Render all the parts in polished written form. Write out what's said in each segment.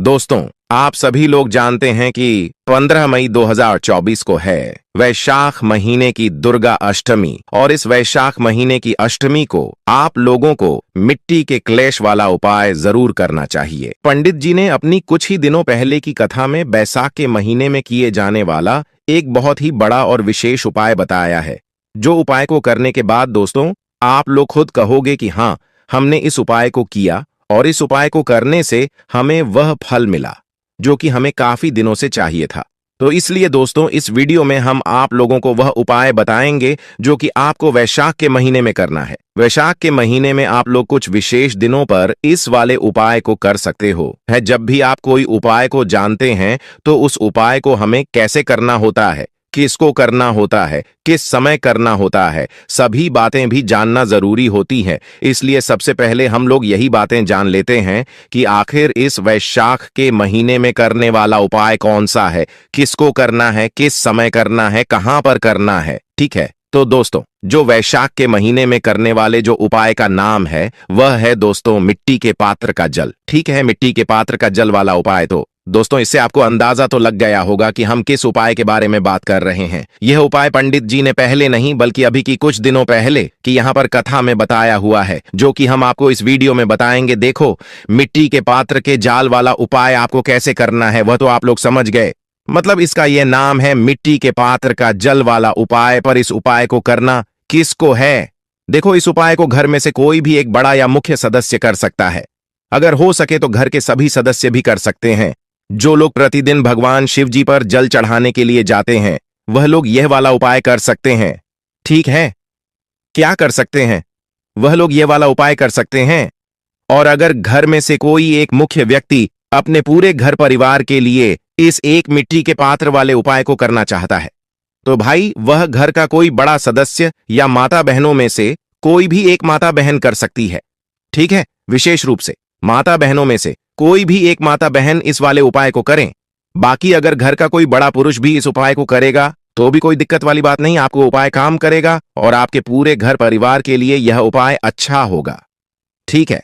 दोस्तों, आप सभी लोग जानते हैं कि 15 मई 2024 को है वैशाख महीने की दुर्गा अष्टमी और इस वैशाख महीने की अष्टमी को आप लोगों को मिट्टी के क्लेश वाला उपाय जरूर करना चाहिए। पंडित जी ने अपनी कुछ ही दिनों पहले की कथा में बैसाख के महीने में किए जाने वाला एक बहुत ही बड़ा और विशेष उपाय बताया है, जो उपाय को करने के बाद दोस्तों आप लोग खुद कहोगे कि हाँ, हमने इस उपाय को किया और इस उपाय को करने से हमें वह फल मिला जो कि हमें काफी दिनों से चाहिए था। तो इसलिए दोस्तों इस वीडियो में हम आप लोगों को वह उपाय बताएंगे जो कि आपको वैशाख के महीने में करना है। वैशाख के महीने में आप लोग कुछ विशेष दिनों पर इस वाले उपाय को कर सकते हो। है जब भी आप कोई उपाय को जानते हैं तो उस उपाय को हमें कैसे करना होता है, किसको करना होता है, किस समय करना होता है, सभी बातें भी जानना जरूरी होती है। इसलिए सबसे पहले हम लोग यही बातें जान लेते हैं कि आखिर इस वैशाख के महीने में करने वाला उपाय कौन सा है, किसको करना है, किस समय करना है, कहां पर करना है। ठीक है, तो दोस्तों जो वैशाख के महीने में करने वाले जो उपाय का नाम है वह है दोस्तों मिट्टी के पात्र का जल। ठीक है, मिट्टी के पात्र का जल वाला उपाय। तो दोस्तों इससे आपको अंदाजा तो लग गया होगा कि हम किस उपाय के बारे में बात कर रहे हैं। यह उपाय पंडित जी ने पहले नहीं बल्कि अभी की कुछ दिनों पहले कि यहाँ पर कथा में बताया हुआ है, जो कि हम आपको इस वीडियो में बताएंगे। देखो, मिट्टी के पात्र के जाल वाला उपाय आपको कैसे करना है वह तो आप लोग समझ गए। मतलब इसका यह नाम है मिट्टी के पात्र का जल वाला उपाय। पर इस उपाय को करना किसको है? देखो, इस उपाय को घर में से कोई भी एक बड़ा या मुख्य सदस्य कर सकता है। अगर हो सके तो घर के सभी सदस्य भी कर सकते हैं। जो लोग प्रतिदिन भगवान शिव जी पर जल चढ़ाने के लिए जाते हैं वह लोग यह वाला उपाय कर सकते हैं। ठीक है, क्या कर सकते हैं? वह लोग यह वाला उपाय कर सकते हैं। और अगर घर में से कोई एक मुख्य व्यक्ति अपने पूरे घर परिवार के लिए इस एक मिट्टी के पात्र वाले उपाय को करना चाहता है तो भाई वह घर का कोई बड़ा सदस्य या माता बहनों में से कोई भी एक माता बहन कर सकती है। ठीक है, विशेष रूप से माता बहनों में से कोई भी एक माता बहन इस वाले उपाय को करें। बाकी अगर घर का कोई बड़ा पुरुष भी इस उपाय को करेगा तो भी कोई दिक्कत वाली बात नहीं, आपको उपाय काम करेगा और आपके पूरे घर परिवार के लिए यह उपाय अच्छा होगा। ठीक है,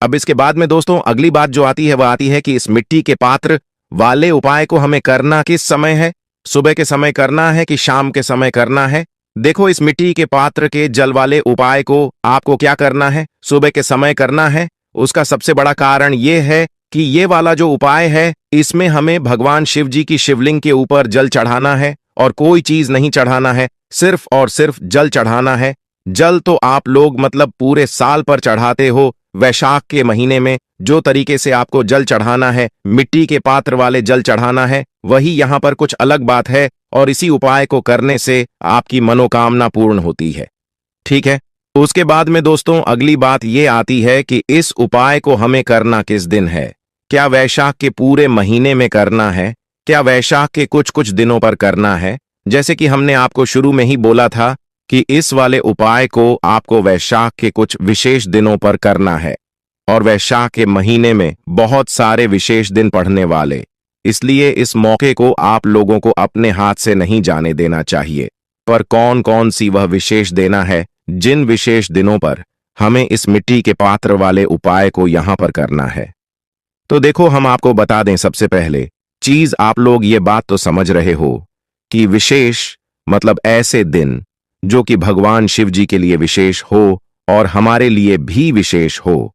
अब इसके बाद में दोस्तों अगली बात जो आती है वह आती है कि इस मिट्टी के पात्र वाले उपाय को हमें करना किस समय है। सुबह के समय करना है कि शाम के समय करना है? देखो, इस मिट्टी के पात्र के जल वाले उपाय को आपको क्या करना है, सुबह के समय करना है। उसका सबसे बड़ा कारण यह है कि ये वाला जो उपाय है इसमें हमें भगवान शिव जी की शिवलिंग के ऊपर जल चढ़ाना है और कोई चीज नहीं चढ़ाना है, सिर्फ और सिर्फ जल चढ़ाना है। जल तो आप लोग मतलब पूरे साल पर चढ़ाते हो, वैशाख के महीने में जो तरीके से आपको जल चढ़ाना है, मिट्टी के पात्र वाले जल चढ़ाना है, वही यहाँ पर कुछ अलग बात है और इसी उपाय को करने से आपकी मनोकामना पूर्ण होती है। ठीक है, उसके बाद में दोस्तों अगली बात यह आती है कि इस उपाय को हमें करना किस दिन है। क्या वैशाख के पूरे महीने में करना है? क्या वैशाख के कुछ कुछ दिनों पर करना है? जैसे कि हमने आपको शुरू में ही बोला था कि इस वाले उपाय को आपको वैशाख के कुछ विशेष दिनों पर करना है और वैशाख के महीने में बहुत सारे विशेष दिन पड़ने वाले, इसलिए इस मौके को आप लोगों को अपने हाथ से नहीं जाने देना चाहिए। पर कौन कौन सी वह विशेष देना है जिन विशेष दिनों पर हमें इस मिट्टी के पात्र वाले उपाय को यहां पर करना है? तो देखो, हम आपको बता दें सबसे पहले चीज, आप लोग ये बात तो समझ रहे हो कि विशेष मतलब ऐसे दिन जो कि भगवान शिव जी के लिए विशेष हो और हमारे लिए भी विशेष हो।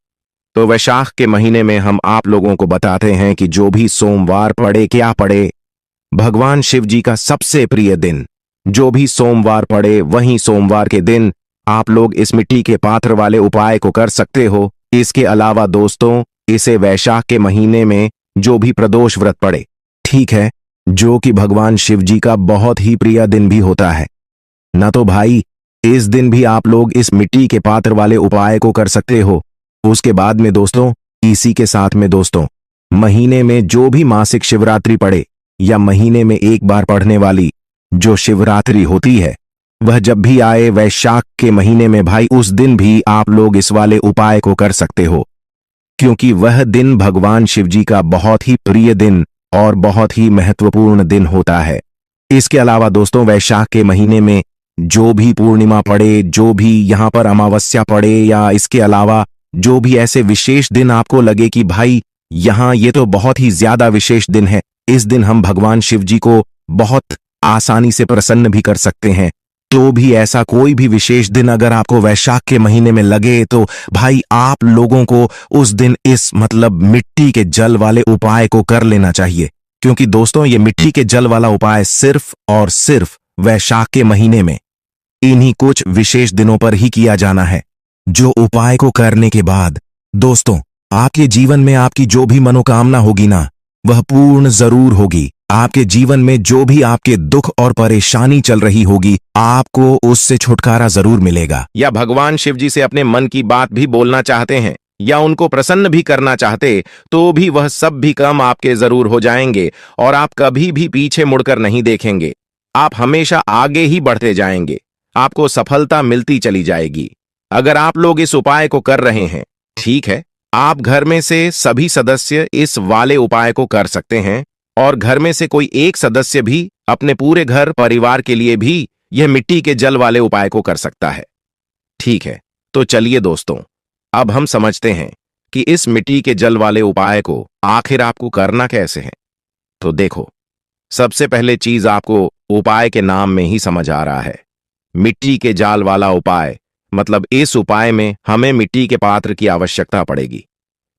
तो वैशाख के महीने में हम आप लोगों को बताते हैं कि जो भी सोमवार पड़े, क्या पड़े, भगवान शिव जी का सबसे प्रिय दिन जो भी सोमवार पड़े, वहीं सोमवार के दिन आप लोग इस मिट्टी के पात्र वाले उपाय को कर सकते हो। इसके अलावा दोस्तों इसे वैशाख के महीने में जो भी प्रदोष व्रत पड़े, ठीक है, जो कि भगवान शिव जी का बहुत ही प्रिय दिन भी होता है ना, तो भाई इस दिन भी आप लोग इस मिट्टी के पात्र वाले उपाय को कर सकते हो। उसके बाद में दोस्तों इसी के साथ में दोस्तों महीने में जो भी मासिक शिवरात्रि पड़े या महीने में एक बार पढ़ने वाली जो शिवरात्रि होती है, वह जब भी आए वैशाख के महीने में भाई, उस दिन भी आप लोग इस वाले उपाय को कर सकते हो, क्योंकि वह दिन भगवान शिव जी का बहुत ही प्रिय दिन और बहुत ही महत्वपूर्ण दिन होता है। इसके अलावा दोस्तों वैशाख के महीने में जो भी पूर्णिमा पड़े, जो भी यहाँ पर अमावस्या पड़े, या इसके अलावा जो भी ऐसे विशेष दिन आपको लगे कि भाई यहाँ ये तो बहुत ही ज्यादा विशेष दिन है। इस दिन हम भगवान शिव जी को बहुत आसानी से प्रसन्न भी कर सकते हैं। तो भी ऐसा कोई भी विशेष दिन अगर आपको वैशाख के महीने में लगे तो भाई आप लोगों को उस दिन इस मतलब मिट्टी के जल वाले उपाय को कर लेना चाहिए। क्योंकि दोस्तों ये मिट्टी के जल वाला उपाय सिर्फ और सिर्फ वैशाख के महीने में इन्हीं कुछ विशेष दिनों पर ही किया जाना है। जो उपाय को करने के बाद दोस्तों आपके जीवन में आपकी जो भी मनोकामना होगी ना वह पूर्ण जरूर होगी। आपके जीवन में जो भी आपके दुख और परेशानी चल रही होगी आपको उससे छुटकारा जरूर मिलेगा। या भगवान शिव जी से अपने मन की बात भी बोलना चाहते हैं या उनको प्रसन्न भी करना चाहते तो भी वह सब भी काम आपके जरूर हो जाएंगे और आप कभी भी पीछे मुड़कर नहीं देखेंगे। आप हमेशा आगे ही बढ़ते जाएंगे, आपको सफलता मिलती चली जाएगी। अगर आप लोग इस उपाय को कर रहे हैं, ठीक है, आप घर में से सभी सदस्य इस वाले उपाय को कर सकते हैं और घर में से कोई एक सदस्य भी अपने पूरे घर परिवार के लिए भी यह मिट्टी के जल वाले उपाय को कर सकता है। ठीक है, तो चलिए दोस्तों अब हम समझते हैं कि इस मिट्टी के जल वाले उपाय को आखिर आपको करना कैसे है। तो देखो, सबसे पहले चीज आपको उपाय के नाम में ही समझ आ रहा है। मिट्टी के जाल वाला उपाय मतलब इस उपाय में हमें मिट्टी के पात्र की आवश्यकता पड़ेगी।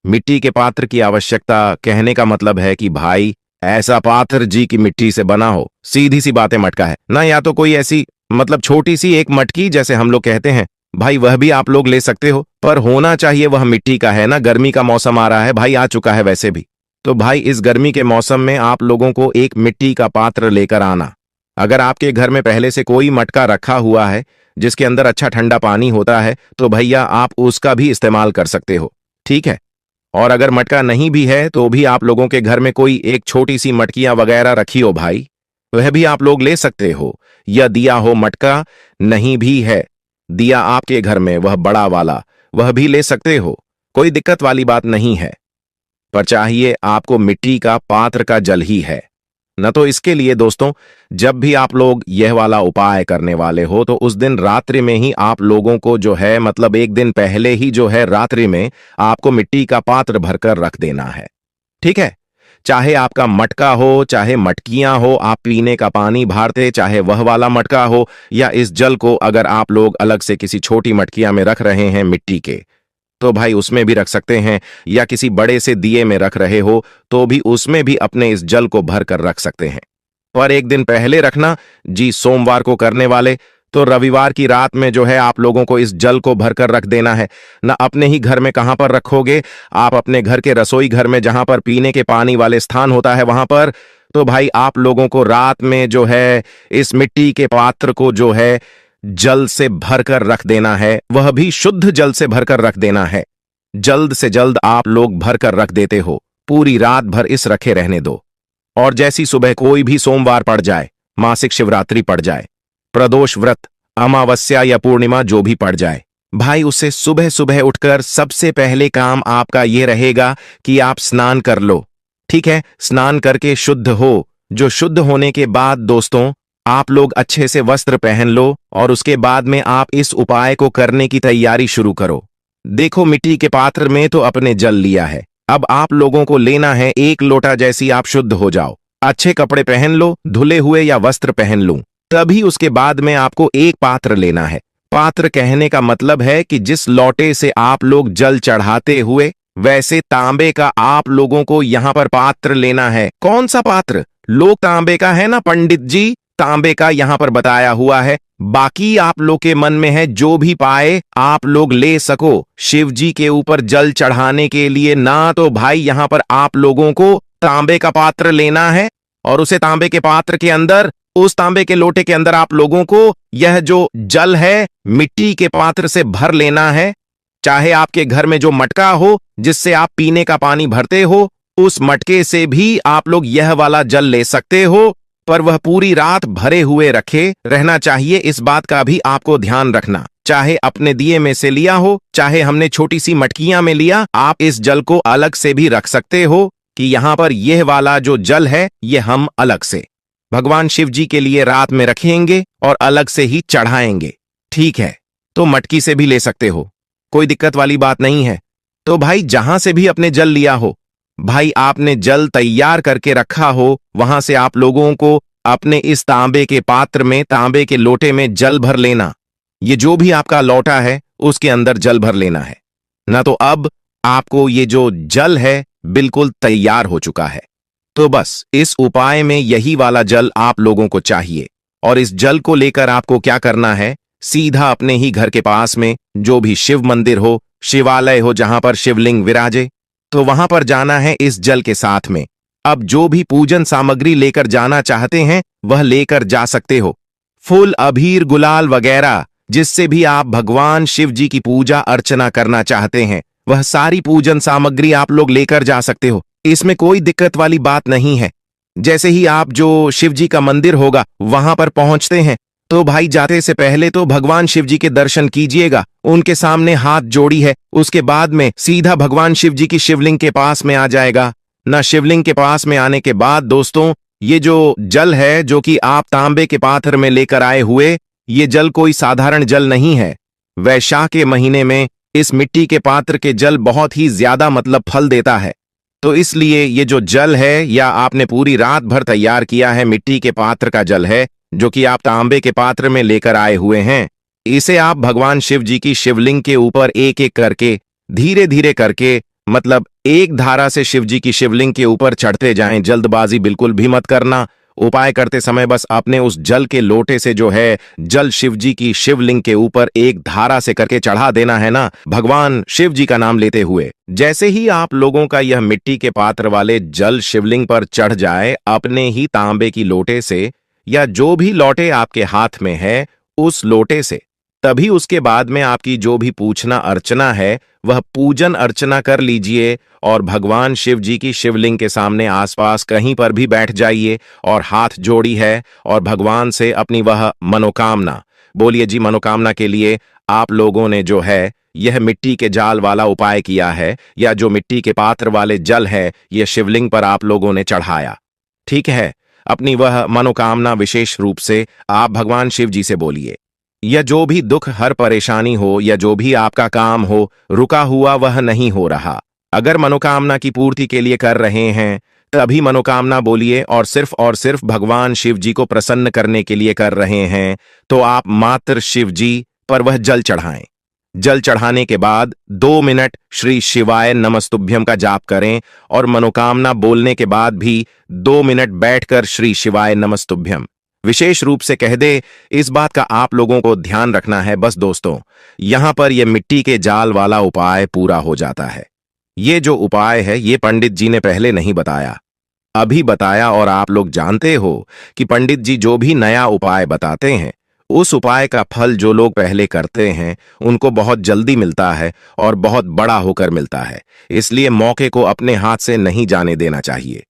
मिट्टी के पात्र की आवश्यकता कहने का मतलब है कि भाई ऐसा पात्र जी की मिट्टी से बना हो। सीधी सी बातें मटका है ना, या तो कोई ऐसी मतलब छोटी सी एक मटकी जैसे हम लोग कहते हैं भाई, वह भी आप लोग ले सकते हो, पर होना चाहिए वह मिट्टी का है ना। गर्मी का मौसम आ रहा है भाई, आ चुका है वैसे भी, तो भाई इस गर्मी के मौसम में आप लोगों को एक मिट्टी का पात्र लेकर आना। अगर आपके घर में पहले से कोई मटका रखा हुआ है जिसके अंदर अच्छा ठंडा पानी होता है तो भैया आप उसका भी इस्तेमाल कर सकते हो, ठीक है। और अगर मटका नहीं भी है तो भी आप लोगों के घर में कोई एक छोटी सी मटकियां वगैरह रखी हो भाई, वह भी आप लोग ले सकते हो। या दिया हो मटका नहीं भी है, दिया आपके घर में वह बड़ा वाला, वह भी ले सकते हो, कोई दिक्कत वाली बात नहीं है। पर चाहिए आपको मिट्टी का पात्र का जल ही है न। तो इसके लिए दोस्तों जब भी आप लोग यह वाला उपाय करने वाले हो तो उस दिन रात्रि में ही आप लोगों को जो है मतलब एक दिन पहले ही जो है रात्रि में आपको मिट्टी का पात्र भरकर रख देना है, ठीक है। चाहे आपका मटका हो चाहे मटकियां हो, आप पीने का पानी भरते चाहे वह वाला मटका हो, या इस जल को अगर आप लोग अलग से किसी छोटी मटकियां में रख रहे हैं मिट्टी के तो भाई उसमें भी रख सकते हैं, या किसी बड़े से दिए में रख रहे हो तो भी उसमें भी अपने इस जल को भर कर रख सकते हैं। पर एक दिन पहले रखना जी, सोमवार को करने वाले तो रविवार की रात में जो है आप लोगों को इस जल को भरकर रख देना है ना। अपने ही घर में कहां पर रखोगे, आप अपने घर के रसोई घर में जहां पर पीने के पानी वाले स्थान होता है वहां पर। तो भाई आप लोगों को रात में जो है इस मिट्टी के पात्र को जो है जल से भरकर रख देना है, वह भी शुद्ध जल से भरकर रख देना है। जल्द से जल्द आप लोग भरकर रख देते हो, पूरी रात भर इस रखे रहने दो। और जैसी सुबह कोई भी सोमवार पड़ जाए, मासिक शिवरात्रि पड़ जाए, प्रदोष व्रत, अमावस्या या पूर्णिमा जो भी पड़ जाए भाई, उससे सुबह सुबह उठकर सबसे पहले काम आपका यह रहेगा कि आप स्नान कर लो, ठीक है। स्नान करके शुद्ध हो। जो शुद्ध होने के बाद दोस्तों आप लोग अच्छे से वस्त्र पहन लो और उसके बाद में आप इस उपाय को करने की तैयारी शुरू करो। देखो मिट्टी के पात्र में तो अपने जल लिया है, अब आप लोगों को लेना है एक लोटा। जैसी आप शुद्ध हो जाओ, अच्छे कपड़े पहन लो, धुले हुए या वस्त्र पहन लो, तभी उसके बाद में आपको एक पात्र लेना है। पात्र कहने का मतलब है कि जिस लोटे से आप लोग जल चढ़ाते हुए वैसे तांबे का आप लोगों को यहां पर पात्र लेना है। कौन सा पात्र? लोग तांबे का है ना पंडित जी, तांबे का यहां पर बताया हुआ है। बाकी आप लोग के मन में है जो भी पाए आप लोग ले सको शिव जी के ऊपर जल चढ़ाने के लिए ना। तो भाई यहां पर आप लोगों को तांबे का पात्र लेना है और उसे तांबे के पात्र के अंदर, उस तांबे के लोटे के अंदर आप लोगों को यह जो जल है मिट्टी के पात्र से भर लेना है। चाहे आपके घर में जो मटका हो जिससे आप पीने का पानी भरते हो, उस मटके से भी आप लोग यह वाला जल ले सकते हो, पर वह पूरी रात भरे हुए रखे रहना चाहिए। इस बात का भी आपको ध्यान रखना। चाहे अपने दिए में से लिया हो, चाहे हमने छोटी सी मटकियां में लिया, आप इस जल को अलग से भी रख सकते हो कि यहां पर यह वाला जो जल है यह हम अलग से भगवान शिव जी के लिए रात में रखेंगे और अलग से ही चढ़ाएंगे, ठीक है। तो मटकी से भी ले सकते हो, कोई दिक्कत वाली बात नहीं है। तो भाई जहां से भी अपने जल लिया हो भाई आपने जल तैयार करके रखा हो, वहां से आप लोगों को अपने इस तांबे के पात्र में, तांबे के लोटे में जल भर लेना। ये जो भी आपका लोटा है उसके अंदर जल भर लेना है ना। तो अब आपको ये जो जल है बिल्कुल तैयार हो चुका है। तो बस इस उपाय में यही वाला जल आप लोगों को चाहिए। और इस जल को लेकर आपको क्या करना है, सीधा अपने ही घर के पास में जो भी शिव मंदिर हो, शिवालय हो, जहां पर शिवलिंग विराजे, तो वहां पर जाना है इस जल के साथ में। अब जो भी पूजन सामग्री लेकर जाना चाहते हैं वह लेकर जा सकते हो। फूल, अबीर, गुलाल वगैरह, जिससे भी आप भगवान शिव जी की पूजा अर्चना करना चाहते हैं, वह सारी पूजन सामग्री आप लोग लेकर जा सकते हो। इसमें कोई दिक्कत वाली बात नहीं है। जैसे ही आप जो शिव जी का मंदिर होगा वहां पर पहुंचते हैं, तो भाई जाते से पहले तो भगवान शिव जी के दर्शन कीजिएगा। उनके सामने हाथ जोड़ी है, उसके बाद में सीधा भगवान शिव जी की शिवलिंग के पास में आ जाएगा ना। शिवलिंग के पास में आने के बाद दोस्तों, ये जो जल है जो कि आप तांबे के पात्र में लेकर आए हुए, ये जल कोई साधारण जल नहीं है। वैशाख के महीने में इस मिट्टी के पात्र के जल बहुत ही ज्यादा मतलब फल देता है। तो इसलिए ये जो जल है, या आपने पूरी रात भर तैयार किया है मिट्टी के पात्र का जल है, जो कि आप तांबे के पात्र में लेकर आए हुए हैं, इसे आप भगवान शिव जी की शिवलिंग के ऊपर एक एक करके, धीरे धीरे करके, मतलब एक धारा से शिव जी की शिवलिंग के ऊपर चढ़ते जाएं। जल्दबाजी बिल्कुल भी मत करना। उपाय करते समय बस अपने उस जल के लोटे से जो है जल शिव जी की शिवलिंग के ऊपर एक धारा से करके चढ़ा देना है ना, भगवान शिव जी का नाम लेते हुए। जैसे ही आप लोगों का यह मिट्टी के पात्र वाले जल शिवलिंग पर चढ़ जाए, अपने ही तांबे की लोटे से, या जो भी लोटे आपके हाथ में है उस लोटे से, तभी उसके बाद में आपकी जो भी पूछना अर्चना है वह पूजन अर्चना कर लीजिए। और भगवान शिव जी की शिवलिंग के सामने आसपास कहीं पर भी बैठ जाइए और हाथ जोड़ी है और भगवान से अपनी वह मनोकामना बोलिए। जी, मनोकामना के लिए आप लोगों ने जो है यह मिट्टी के जाल वाला उपाय किया है, या जो मिट्टी के पात्र वाले जल है यह शिवलिंग पर आप लोगों ने चढ़ाया, ठीक है। अपनी वह मनोकामना विशेष रूप से आप भगवान शिव जी से बोलिए। या जो भी दुख, हर परेशानी हो, या जो भी आपका काम हो रुका हुआ वह नहीं हो रहा, अगर मनोकामना की पूर्ति के लिए कर रहे हैं तभी मनोकामना बोलिए। और सिर्फ भगवान शिव जी को प्रसन्न करने के लिए कर रहे हैं तो आप मात्र शिव जी पर वह जल चढ़ाएं। जल चढ़ाने के बाद 2 मिनट श्री शिवाय नमस्तुभ्यम का जाप करें, और मनोकामना बोलने के बाद भी 2 मिनट बैठकर श्री शिवाय नमस्तुभ्यम विशेष रूप से कह दे। इस बात का आप लोगों को ध्यान रखना है बस दोस्तों, यहां पर यह मिट्टी के जाल वाला उपाय पूरा हो जाता है। ये जो उपाय है ये पंडित जी ने पहले नहीं बताया, अभी बताया। और आप लोग जानते हो कि पंडित जी जो भी नया उपाय बताते हैं, उस उपाय का फल जो लोग पहले करते हैं उनको बहुत जल्दी मिलता है और बहुत बड़ा होकर मिलता है। इसलिए मौके को अपने हाथ से नहीं जाने देना चाहिए।